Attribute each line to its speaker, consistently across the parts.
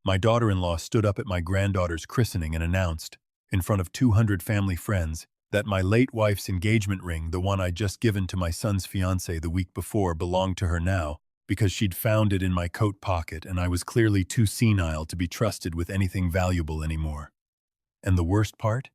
Speaker 1: My daughter-in-law stood up at my granddaughter's christening and announced, in front of 200 family friends, that my late wife's engagement ring, the one I'd just given to my son's fiancé the week before, belonged to her now because she'd found it in my coat pocket and I was clearly too senile to be trusted with anything valuable anymore. And the worst part?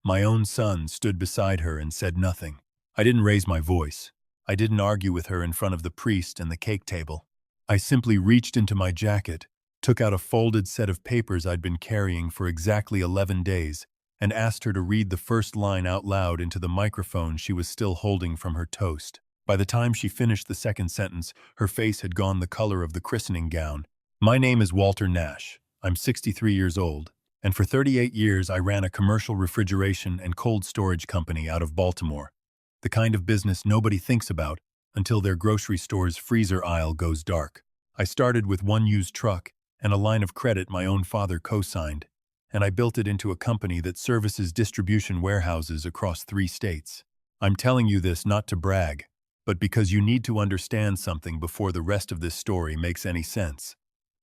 Speaker 1: My own son stood beside her and said nothing. I didn't raise my voice. I didn't argue with her in front of the priest and the cake table. I simply reached into my jacket, took out a folded set of papers I'd been carrying for exactly 11 days, and asked her to read the first line out loud into the microphone she was still holding from her toast. By the time she finished the second sentence, her face had gone the color of the christening gown. My name is Walter Nash. I'm 63 years old, and for 38 years I ran a commercial refrigeration and cold storage company out of Baltimore. The kind of business nobody thinks about until their grocery store's freezer aisle goes dark. I started with one used truck and a line of credit my own father co-signed, and I built it into a company that services distribution warehouses across 3 states. I'm telling you this not to brag, but because you need to understand something before the rest of this story makes any sense.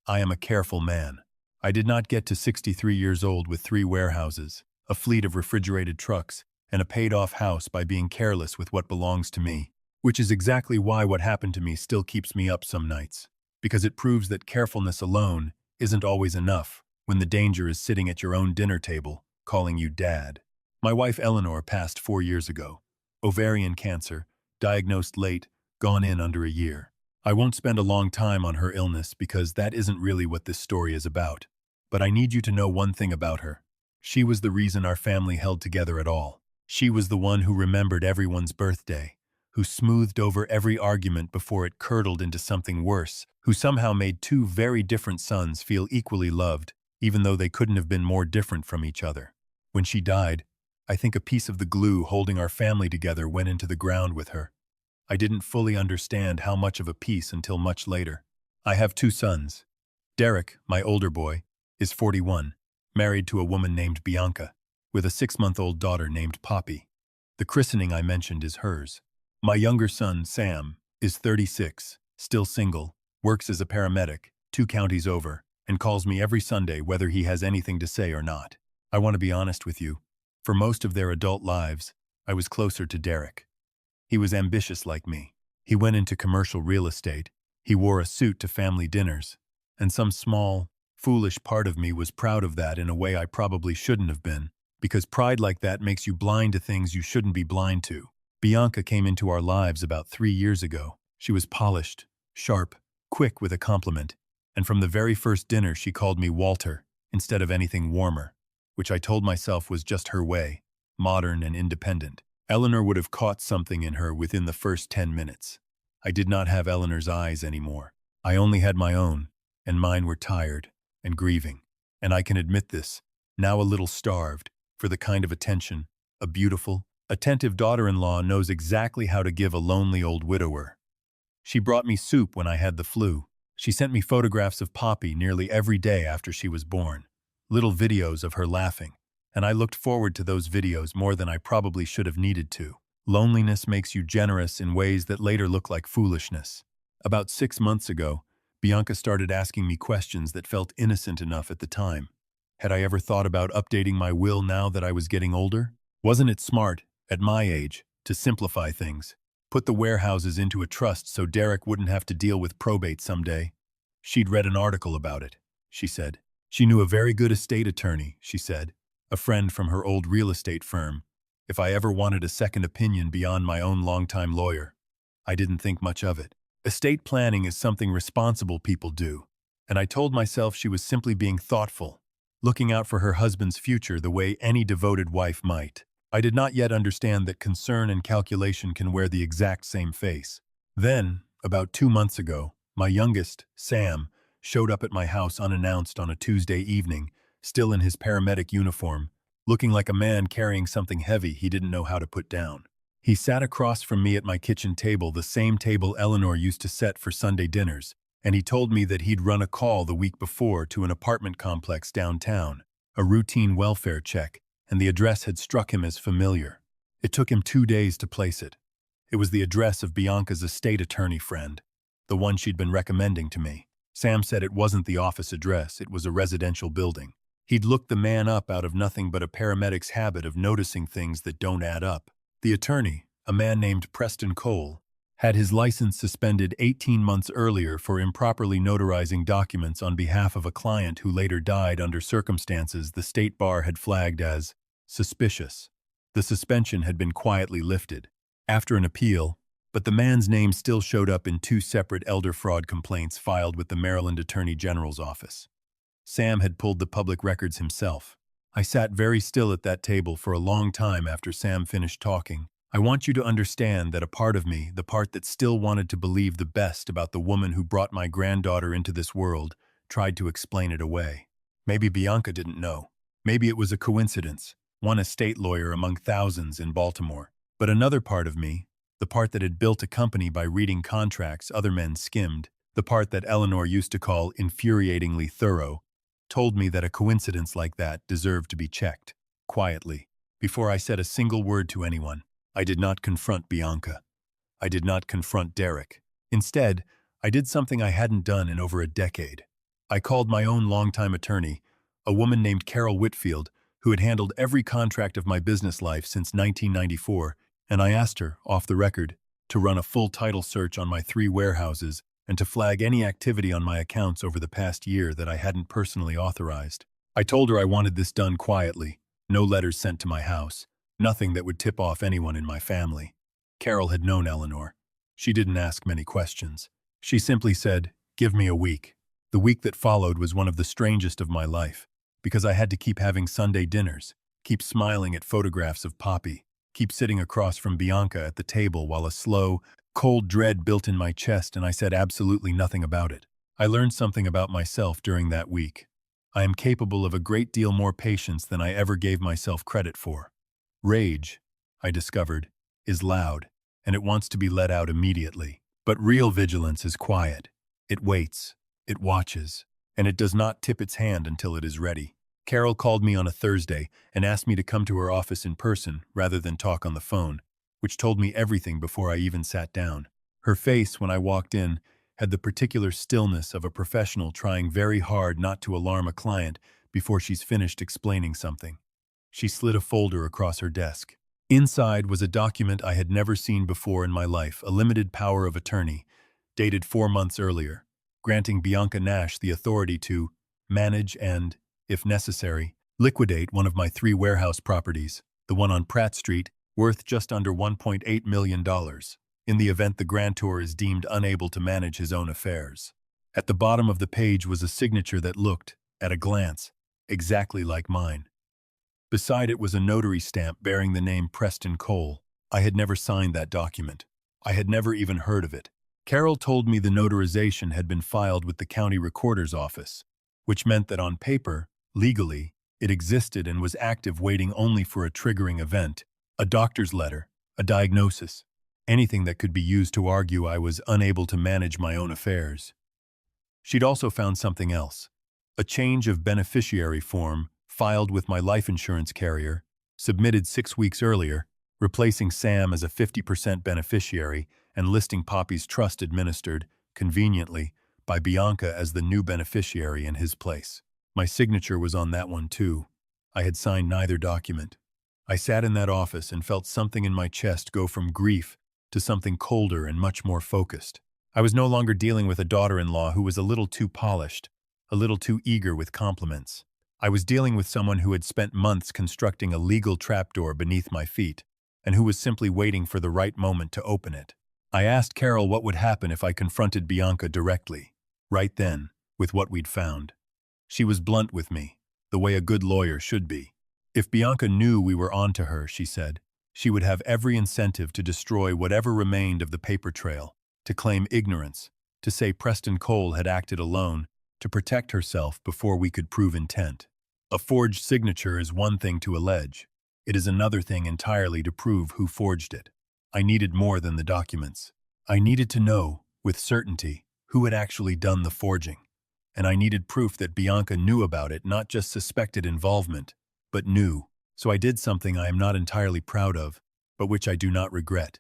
Speaker 1: I am a careful man. I did not get to 63 years old with 3 warehouses, a fleet of refrigerated trucks, and a paid-off house by being careless with what belongs to me, which is exactly why what happened to me still keeps me up some nights, because it proves that carefulness alone isn't always enough when the danger is sitting at your own dinner table, calling you dad. My wife Eleanor passed 4 years ago. Ovarian cancer, diagnosed late, gone in under a year. I won't spend a long time on her illness because that isn't really what this story is about. But I need you to know one thing about her. She was the reason our family held together at all. She was the one who remembered everyone's birthday, who smoothed over every argument before it curdled into something worse, who somehow made 2 very different sons feel equally loved, even though they couldn't have been more different from each other. When she died, I think a piece of the glue holding our family together went into the ground with her. I didn't fully understand how much of a piece until much later. I have 2 sons. Derek, my older boy, is 41, married to a woman named Bianca, with a 6-month-old daughter named Poppy. The christening I mentioned is hers. My younger son, Sam, is 36, still single, works as a paramedic, 2 counties over, and calls me every Sunday whether he has anything to say or not. I want to be honest with you. For most of their adult lives, I was closer to Derek. He was ambitious like me. He went into commercial real estate. He wore a suit to family dinners. And some small, foolish part of me was proud of that in a way I probably shouldn't have been, because pride like that makes you blind to things you shouldn't be blind to. Bianca came into our lives about 3 years ago. She was polished, sharp, quick with a compliment, and from the very first dinner she called me Walter instead of anything warmer, which I told myself was just her way, modern and independent. Eleanor would have caught something in her within the first 10 minutes. I did not have Eleanor's eyes anymore. I only had my own, and mine were tired and grieving. And I can admit this, now a little starved, for the kind of attention a beautiful, attentive daughter-in-law knows exactly how to give a lonely old widower. She brought me soup when I had the flu. She sent me photographs of Poppy nearly every day after she was born, little videos of her laughing, and I looked forward to those videos more than I probably should have needed to. Loneliness makes you generous in ways that later look like foolishness. About 6 months ago, Bianca started asking me questions that felt innocent enough at the time. Had I ever thought about updating my will now that I was getting older? Wasn't it smart, at my age, to simplify things? Put the warehouses into a trust so Derek wouldn't have to deal with probate someday. She'd read an article about it, she said. She knew a very good estate attorney, she said, a friend from her old real estate firm, if I ever wanted a second opinion beyond my own longtime lawyer. I didn't think much of it. Estate planning is something responsible people do, and I told myself she was simply being thoughtful, looking out for her husband's future the way any devoted wife might. I did not yet understand that concern and calculation can wear the exact same face. Then, about 2 months ago, my youngest, Sam, showed up at my house unannounced on a Tuesday evening, still in his paramedic uniform, looking like a man carrying something heavy he didn't know how to put down. He sat across from me at my kitchen table, the same table Eleanor used to set for Sunday dinners, and he told me that he'd run a call the week before to an apartment complex downtown, a routine welfare check, and the address had struck him as familiar. It took him 2 days to place it. It was the address of Bianca's estate attorney friend, the one she'd been recommending to me. Sam said it wasn't the office address, it was a residential building. He'd looked the man up out of nothing but a paramedic's habit of noticing things that don't add up. The attorney, a man named Preston Cole, had his license suspended 18 months earlier for improperly notarizing documents on behalf of a client who later died under circumstances the state bar had flagged as suspicious. The suspension had been quietly lifted after an appeal, but the man's name still showed up in 2 separate elder fraud complaints filed with the Maryland Attorney General's office. Sam had pulled the public records himself. I sat very still at that table for a long time after Sam finished talking. I want you to understand that a part of me, the part that still wanted to believe the best about the woman who brought my granddaughter into this world, tried to explain it away. Maybe Bianca didn't know. Maybe it was a coincidence, one estate lawyer among thousands in Baltimore. But another part of me, the part that had built a company by reading contracts other men skimmed, the part that Eleanor used to call infuriatingly thorough, told me that a coincidence like that deserved to be checked, quietly. Before I said a single word to anyone, I did not confront Bianca. I did not confront Derek. Instead, I did something I hadn't done in over a decade. I called my own longtime attorney, a woman named Carol Whitfield, who had handled every contract of my business life since 1994, and I asked her, off the record, to run a full title search on my 3 warehouses and to flag any activity on my accounts over the past year that I hadn't personally authorized. I told her I wanted this done quietly, no letters sent to my house, nothing that would tip off anyone in my family. Carol had known Eleanor. She didn't ask many questions. She simply said, "Give me a week." The week that followed was one of the strangest of my life, because I had to keep having Sunday dinners, keep smiling at photographs of Poppy, keep sitting across from Bianca at the table while a slow, cold dread built in my chest and I said absolutely nothing about it. I learned something about myself during that week. I am capable of a great deal more patience than I ever gave myself credit for. Rage, I discovered, is loud, and it wants to be let out immediately. But real vigilance is quiet. It waits, it watches, and it does not tip its hand until it is ready. Carol called me on a Thursday and asked me to come to her office in person rather than talk on the phone, which told me everything before I even sat down. Her face, when I walked in, had the particular stillness of a professional trying very hard not to alarm a client before she's finished explaining something. She slid a folder across her desk. Inside was a document I had never seen before in my life, a limited power of attorney, dated 4 months earlier, granting Bianca Nash the authority to manage and, if necessary, liquidate one of my 3 warehouse properties, the one on Pratt Street, worth just under $1.8 million, in the event the grantor is deemed unable to manage his own affairs. At the bottom of the page was a signature that looked, at a glance, exactly like mine. Beside it was a notary stamp bearing the name Preston Cole. I had never signed that document. I had never even heard of it. Carol told me the notarization had been filed with the county recorder's office, which meant that on paper, legally, it existed and was active waiting only for a triggering event, a doctor's letter, a diagnosis, anything that could be used to argue I was unable to manage my own affairs. She'd also found something else, a change of beneficiary form filed with my life insurance carrier, submitted 6 weeks earlier, replacing Sam as a 50% beneficiary and listing Poppy's trust administered, conveniently, by Bianca as the new beneficiary in his place. My signature was on that one too. I had signed neither document. I sat in that office and felt something in my chest go from grief to something colder and much more focused. I was no longer dealing with a daughter-in-law who was a little too polished, a little too eager with compliments. I was dealing with someone who had spent months constructing a legal trapdoor beneath my feet, and who was simply waiting for the right moment to open it. I asked Carol what would happen if I confronted Bianca directly, right then, with what we'd found. She was blunt with me, the way a good lawyer should be. If Bianca knew we were onto her, she said, she would have every incentive to destroy whatever remained of the paper trail, to claim ignorance, to say Preston Cole had acted alone, to protect herself before we could prove intent. A forged signature is one thing to allege. It is another thing entirely to prove who forged it. I needed more than the documents. I needed to know, with certainty, who had actually done the forging. And I needed proof that Bianca knew about it, not just suspected involvement, but knew. So I did something I am not entirely proud of, but which I do not regret.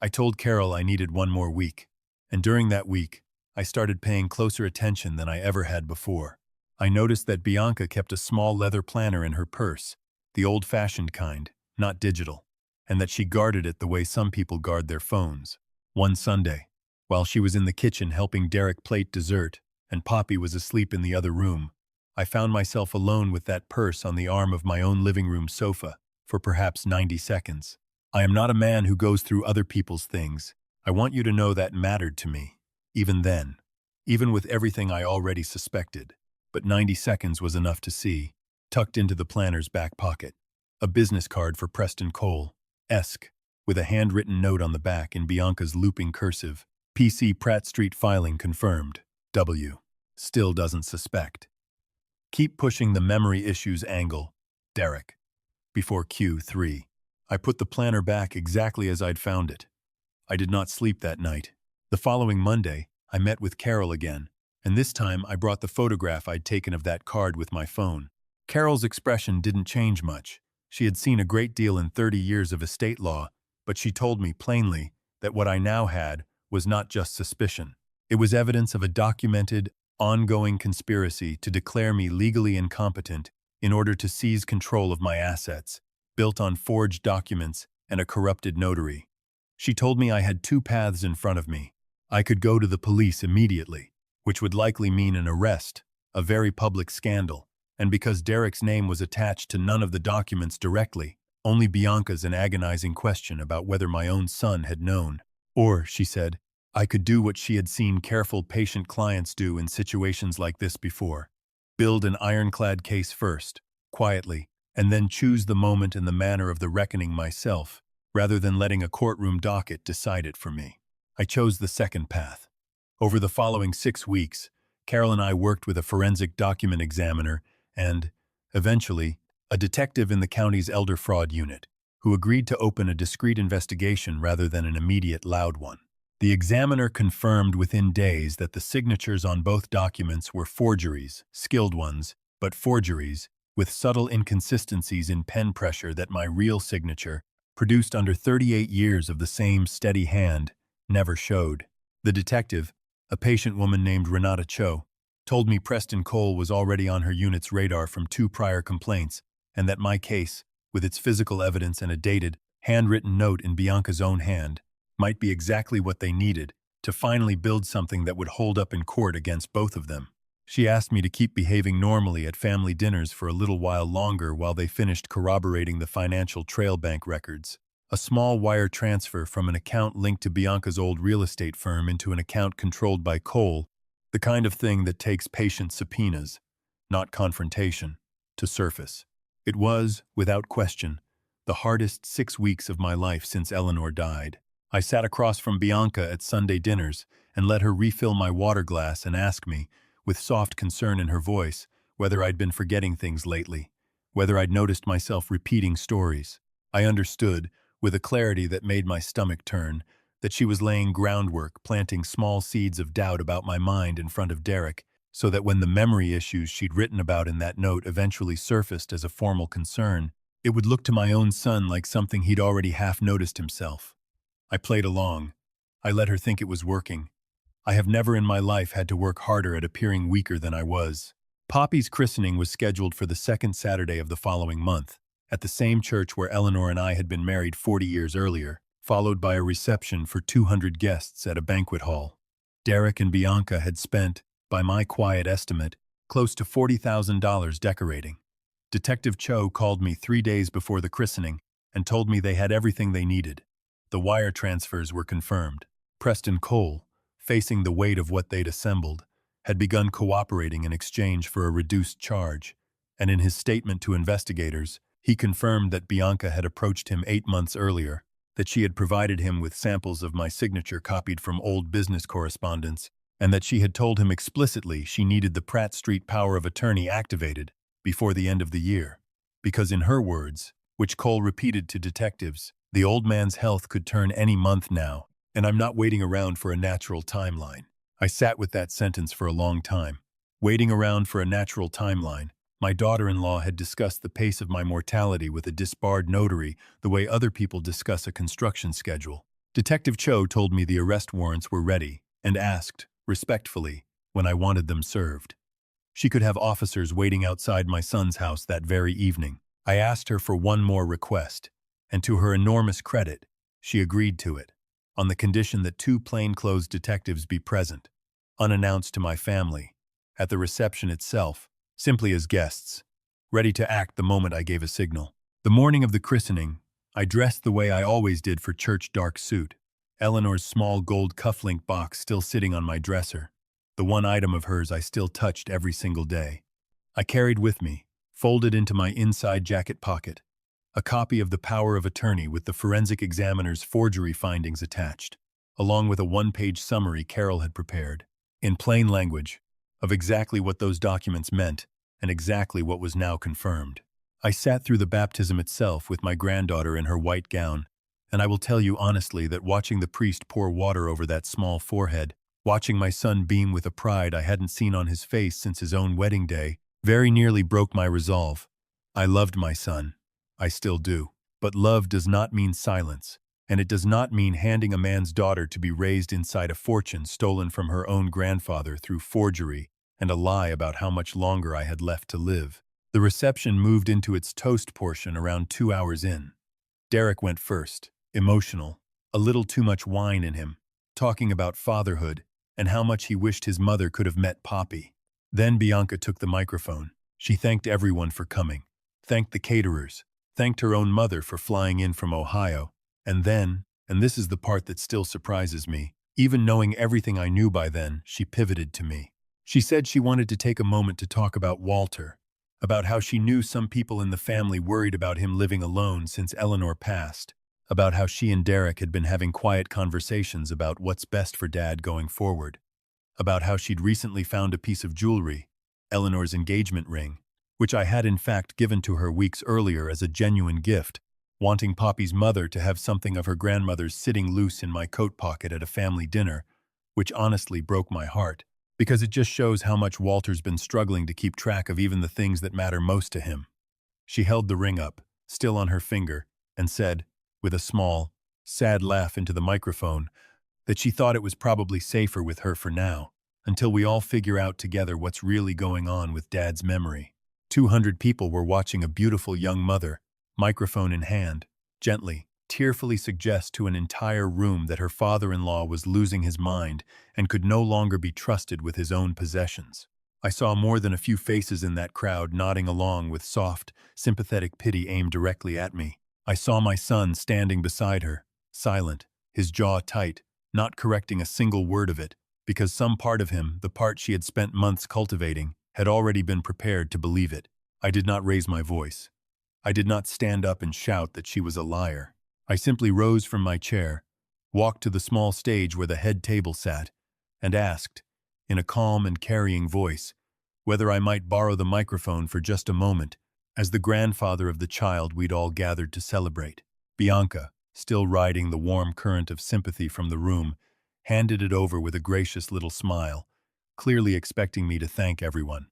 Speaker 1: I told Carol I needed 1 more week, and during that week, I started paying closer attention than I ever had before. I noticed that Bianca kept a small leather planner in her purse, the old-fashioned kind, not digital, and that she guarded it the way some people guard their phones. One Sunday, while she was in the kitchen helping Derek plate dessert, and Poppy was asleep in the other room, I found myself alone with that purse on the arm of my own living room sofa for perhaps 90 seconds. I am not a man who goes through other people's things. I want you to know that mattered to me, even then, even with everything I already suspected. But 90 seconds was enough to see, tucked into the planner's back pocket, a business card for Preston Cole, esque, with a handwritten note on the back in Bianca's looping cursive. PC Pratt Street filing confirmed. W. Still doesn't suspect. Keep pushing the memory issues angle. Derek. Before Q3. I put the planner back exactly as I'd found it. I did not sleep that night. The following Monday, I met with Carol again, and this time I brought the photograph I'd taken of that card with my phone. Carol's expression didn't change much. She had seen a great deal in 30 years of estate law, but she told me plainly that what I now had was not just suspicion. It was evidence of a documented, ongoing conspiracy to declare me legally incompetent in order to seize control of my assets, built on forged documents and a corrupted notary. She told me I had two paths in front of me. I could go to the police immediately, which would likely mean an arrest, a very public scandal, and because Derek's name was attached to none of the documents directly, only Bianca's an agonizing question about whether my own son had known. Or, she said, I could do what she had seen careful, patient clients do in situations like this before. Build an ironclad case first, quietly, and then choose the moment and the manner of the reckoning myself, rather than letting a courtroom docket decide it for me. I chose the second path. Over the following 6 weeks, Carol and I worked with a forensic document examiner and, eventually, a detective in the county's elder fraud unit, who agreed to open a discreet investigation rather than an immediate loud one. The examiner confirmed within days that the signatures on both documents were forgeries, skilled ones, but forgeries, with subtle inconsistencies in pen pressure that my real signature, produced under 38 years of the same steady hand, never showed. The detective, a patient woman named Renata Cho, told me Preston Cole was already on her unit's radar from 2 prior complaints, and that my case, with its physical evidence and a dated, handwritten note in Bianca's own hand, might be exactly what they needed to finally build something that would hold up in court against both of them. She asked me to keep behaving normally at family dinners for a little while longer while they finished corroborating the financial trail bank records. A small wire transfer from an account linked to Bianca's old real estate firm into an account controlled by Cole, the kind of thing that takes patient subpoenas, not confrontation, to surface. It was, without question, the hardest 6 weeks of my life since Eleanor died. I sat across from Bianca at Sunday dinners and let her refill my water glass and ask me, with soft concern in her voice, whether I'd been forgetting things lately, whether I'd noticed myself repeating stories. I understood, with a clarity that made my stomach turn, that she was laying groundwork, planting small seeds of doubt about my mind in front of Derek, so that when the memory issues she'd written about in that note eventually surfaced as a formal concern, it would look to my own son like something he'd already half noticed himself. I played along. I let her think it was working. I have never in my life had to work harder at appearing weaker than I was. Poppy's christening was scheduled for the second Saturday of the following month, at the same church where Eleanor and I had been married 40 years earlier, followed by a reception for 200 guests at a banquet hall. Derek and Bianca had spent, by my quiet estimate, close to $40,000 decorating. Detective Cho called me 3 days before the christening and told me they had everything they needed. The wire transfers were confirmed. Preston Cole, facing the weight of what they'd assembled, had begun cooperating in exchange for a reduced charge, and in his statement to investigators, he confirmed that Bianca had approached him 8 months earlier, that she had provided him with samples of my signature copied from old business correspondence, and that she had told him explicitly she needed the Pratt Street power of attorney activated before the end of the year, because in her words, which Cole repeated to detectives, the old man's health could turn any month now, and I'm not waiting around for a natural timeline. I sat with that sentence for a long time. Waiting around for a natural timeline. My daughter-in-law had discussed the pace of my mortality with a disbarred notary the way other people discuss a construction schedule. Detective Cho told me the arrest warrants were ready and asked, respectfully, when I wanted them served. She could have officers waiting outside my son's house that very evening. I asked her for one more request, and to her enormous credit, she agreed to it, on the condition that 2 plainclothes detectives be present, unannounced to my family, at the reception itself, simply as guests, ready to act the moment I gave a signal. The morning of the christening, I dressed the way I always did for church dark suit, Eleanor's small gold cufflink box still sitting on my dresser, the one item of hers I still touched every single day. I carried with me, folded into my inside jacket pocket, a copy of the power of attorney with the forensic examiner's forgery findings attached, along with a 1-page summary Carol had prepared, in plain language, of exactly what those documents meant and exactly what was now confirmed. I sat through the baptism itself with my granddaughter in her white gown, and I will tell you honestly that watching the priest pour water over that small forehead, watching my son beam with a pride I hadn't seen on his face since his own wedding day, very nearly broke my resolve. I loved my son. I still do. But love does not mean silence, and it does not mean handing a man's daughter to be raised inside a fortune stolen from her own grandfather through forgery and a lie about how much longer I had left to live. The reception moved into its toast portion around 2 hours in. Derek went first, emotional, a little too much wine in him, talking about fatherhood and how much he wished his mother could have met Poppy. Then Bianca took the microphone. She thanked everyone for coming, thanked the caterers, thanked her own mother for flying in from Ohio, and then, and this is the part that still surprises me, even knowing everything I knew by then, she pivoted to me. She said she wanted to take a moment to talk about Walter, about how she knew some people in the family worried about him living alone since Eleanor passed, about how she and Derek had been having quiet conversations about what's best for Dad going forward, about how she'd recently found a piece of jewelry, Eleanor's engagement ring, which I had in fact given to her weeks earlier as a genuine gift, wanting Poppy's mother to have something of her grandmother's sitting loose in my coat pocket at a family dinner, which honestly broke my heart, because it just shows how much Walter's been struggling to keep track of even the things that matter most to him. She held the ring up, still on her finger, and said, with a small, sad laugh into the microphone, that she thought it was probably safer with her for now, until we all figure out together what's really going on with Dad's memory. 200 people were watching a beautiful young mother, microphone in hand, gently, tearfully suggest to an entire room that her father-in-law was losing his mind and could no longer be trusted with his own possessions. I saw more than a few faces in that crowd nodding along with soft, sympathetic pity aimed directly at me. I saw my son standing beside her, silent, his jaw tight, not correcting a single word of it, because some part of him, the part she had spent months cultivating, had already been prepared to believe it. I did not raise my voice. I did not stand up and shout that she was a liar. I simply rose from my chair, walked to the small stage where the head table sat, and asked, in a calm and carrying voice, whether I might borrow the microphone for just a moment, as the grandfather of the child we'd all gathered to celebrate. Bianca, still riding the warm current of sympathy from the room, handed it over with a gracious little smile, clearly expecting me to thank everyone,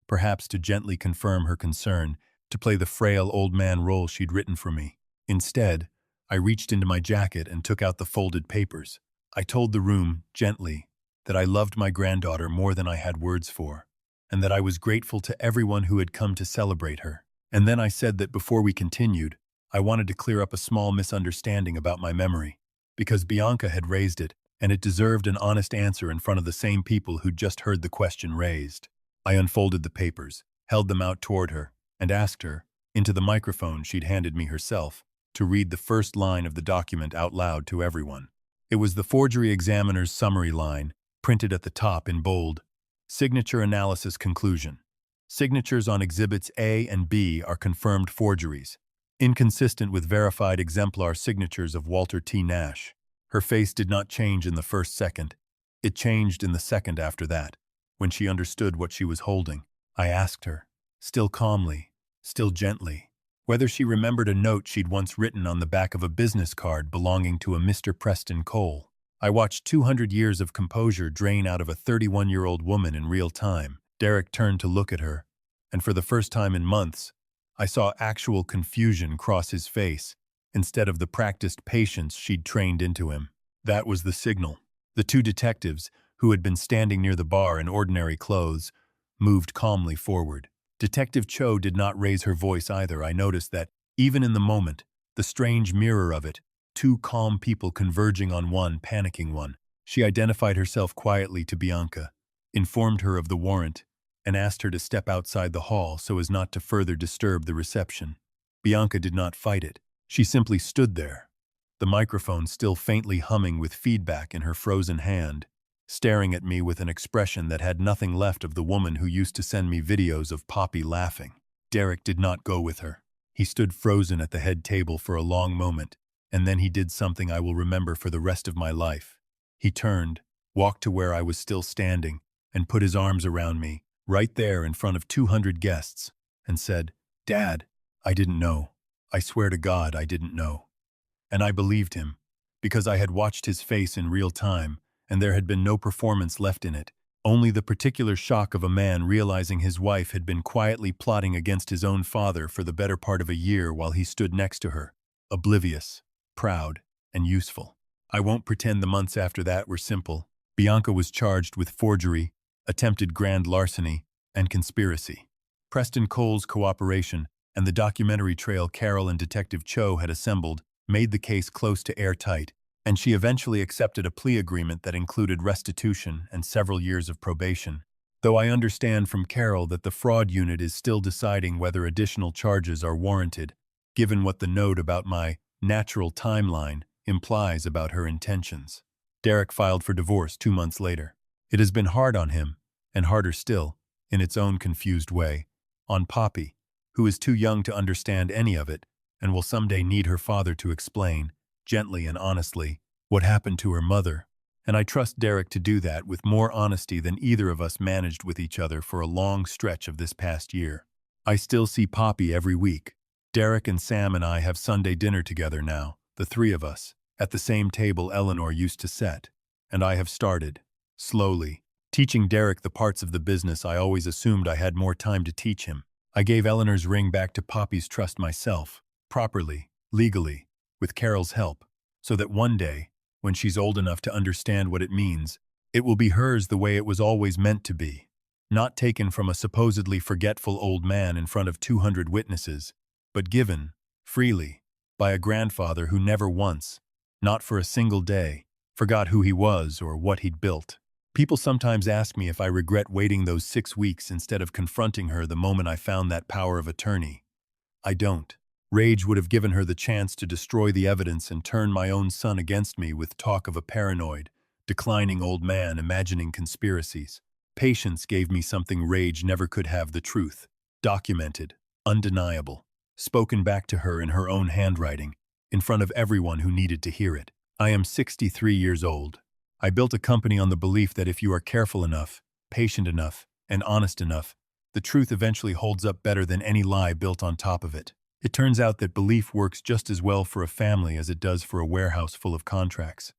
Speaker 1: perhaps to gently confirm her concern, to play the frail old man role she'd written for me. Instead, I reached into my jacket and took out the folded papers. I told the room, gently, that I loved my granddaughter more than I had words for, and that I was grateful to everyone who had come to celebrate her. And then I said that before we continued, I wanted to clear up a small misunderstanding about my memory, because Bianca had raised it, and it deserved an honest answer in front of the same people who'd just heard the question raised. I unfolded the papers, held them out toward her, and asked her, into the microphone she'd handed me herself, to read the first line of the document out loud to everyone. It was the forgery examiner's summary line, printed at the top in bold. Signature analysis conclusion. Signatures on Exhibits A and B are confirmed forgeries, inconsistent with verified exemplar signatures of Walter T. Nash. Her face did not change in the first second. It changed in the second after that, when she understood what she was holding. I asked her, still calmly, still gently, whether she remembered a note she'd once written on the back of a business card belonging to a Mr. Preston Cole. I watched 200 years of composure drain out of a 31-year-old woman in real time. Derek turned to look at her, and for the first time in months, I saw actual confusion cross his face, instead of the practiced patience she'd trained into him. That was the signal. The 2 detectives, who had been standing near the bar in ordinary clothes, moved calmly forward. Detective Cho did not raise her voice either. I noticed that, even in the moment, the strange mirror of it, two calm people converging on one, panicking one. She identified herself quietly to Bianca, informed her of the warrant, and asked her to step outside the hall so as not to further disturb the reception. Bianca did not fight it. She simply stood there, the microphone still faintly humming with feedback in her frozen hand, staring at me with an expression that had nothing left of the woman who used to send me videos of Poppy laughing. Derek did not go with her. He stood frozen at the head table for a long moment, and then he did something I will remember for the rest of my life. He turned, walked to where I was still standing, and put his arms around me, right there in front of 200 guests, and said, "Dad, I didn't know. I swear to God I didn't know." And I believed him, because I had watched his face in real time, and there had been no performance left in it, only the particular shock of a man realizing his wife had been quietly plotting against his own father for the better part of a year while he stood next to her, oblivious, proud, and useful. I won't pretend the months after that were simple. Bianca was charged with forgery, attempted grand larceny, and conspiracy. Preston Cole's cooperation and the documentary trail Carol and Detective Cho had assembled made the case close to airtight, and she eventually accepted a plea agreement that included restitution and several years of probation. Though I understand from Carol that the fraud unit is still deciding whether additional charges are warranted, given what the note about my natural timeline implies about her intentions. Derek filed for divorce 2 months later. It has been hard on him, and harder still, in its own confused way, on Poppy, who is too young to understand any of it and will someday need her father to explain, gently and honestly, what happened to her mother. And I trust Derek to do that with more honesty than either of us managed with each other for a long stretch of this past year. I still see Poppy every week. Derek and Sam and I have Sunday dinner together now, the three of us, at the same table Eleanor used to set. And I have started, slowly, teaching Derek the parts of the business I always assumed I had more time to teach him. I gave Eleanor's ring back to Poppy's trust myself, properly, legally, with Carol's help, so that one day, when she's old enough to understand what it means, it will be hers the way it was always meant to be, not taken from a supposedly forgetful old man in front of 200 witnesses, but given, freely, by a grandfather who never once, not for a single day, forgot who he was or what he'd built. People sometimes ask me if I regret waiting those 6 weeks instead of confronting her the moment I found that power of attorney. I don't. Rage would have given her the chance to destroy the evidence and turn my own son against me with talk of a paranoid, declining old man imagining conspiracies. Patience gave me something rage never could have: the truth, documented, undeniable, spoken back to her in her own handwriting, in front of everyone who needed to hear it. I am 63 years old. I built a company on the belief that if you are careful enough, patient enough, and honest enough, the truth eventually holds up better than any lie built on top of it. It turns out that belief works just as well for a family as it does for a warehouse full of contracts.